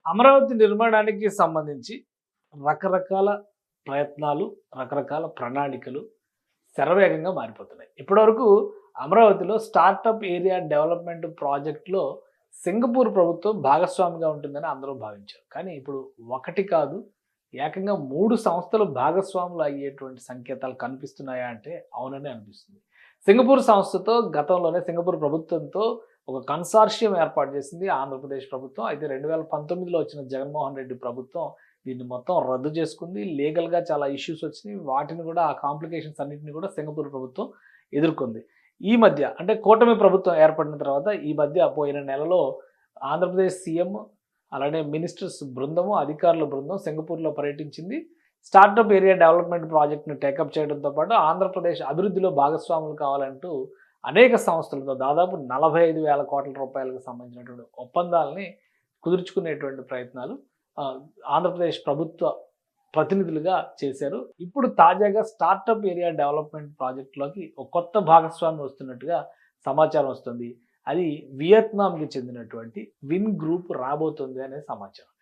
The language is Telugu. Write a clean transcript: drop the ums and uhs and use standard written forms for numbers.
అమరావతి నిర్మాణానికి సంబంధించి రకరకాల ప్రయత్నాలు, రకరకాల ప్రణాళికలు శరవేగంగా మారిపోతున్నాయి. ఇప్పటివరకు అమరావతిలో స్టార్టప్ ఏరియా డెవలప్మెంట్ ప్రాజెక్ట్‌లో సింగపూర్ ప్రభుత్వం భాగస్వామిగా ఉంటుందని అందరూ భావించారు. కానీ ఇప్పుడు ఒకటి కాదు, ఏకంగా 3 సంస్థలు భాగస్వాములు అయ్యేటువంటి సంకేతాలు కనిపిస్తున్నాయా అంటే అవుననే అనిపిస్తుంది. సింగపూర్ సంస్థతో గతంలోనే సింగపూర్ ప్రభుత్వంతో ఒక కన్సార్షియం ఏర్పాటు చేసింది ఆంధ్రప్రదేశ్ ప్రభుత్వం. అయితే 2019లో వచ్చిన జగన్మోహన్ రెడ్డి ప్రభుత్వం దీన్ని మొత్తం రద్దు చేసుకుంది. లీగల్‌గా చాలా ఇష్యూస్ వచ్చినాయి. వాటిని కూడా ఆ కాంప్లికేషన్స్ అన్నిటిని కూడా సింగపూర్ ప్రభుత్వం ఎదుర్కొంది. ఈ మధ్య అంటే కూటమి ప్రభుత్వం ఏర్పడిన తర్వాత ఈ మధ్య పోయిన నెలలో ఆంధ్రప్రదేశ్ సీఎం అలానే మినిస్టర్స్ బృందము, అధికారుల బృందం సింగపూర్‌లో పర్యటించింది. స్టార్టప్ ఏరియా డెవలప్మెంట్ ప్రాజెక్ట్‌ని టేకప్ చేయడంతో పాటు ఆంధ్రప్రదేశ్ అభివృద్ధిలో భాగస్వాములు కావాలంటూ అనేక సంస్థలతో దాదాపు 45,000 కోట్ల రూపాయలకు సంబంధించినటువంటి ఒప్పందాలని కుదుర్చుకునేటువంటి ప్రయత్నాలు ఆంధ్రప్రదేశ్ ప్రభుత్వ ప్రతినిధులుగా చేశారు. ఇప్పుడు తాజాగా స్టార్టప్ ఏరియా డెవలప్మెంట్ ప్రాజెక్టులోకి ఒక కొత్త భాగస్వామి వస్తున్నట్టుగా సమాచారం వస్తుంది. అది వియత్నాంకి చెందినటువంటి విన్ గ్రూప్ రాబోతుంది అనే సమాచారం.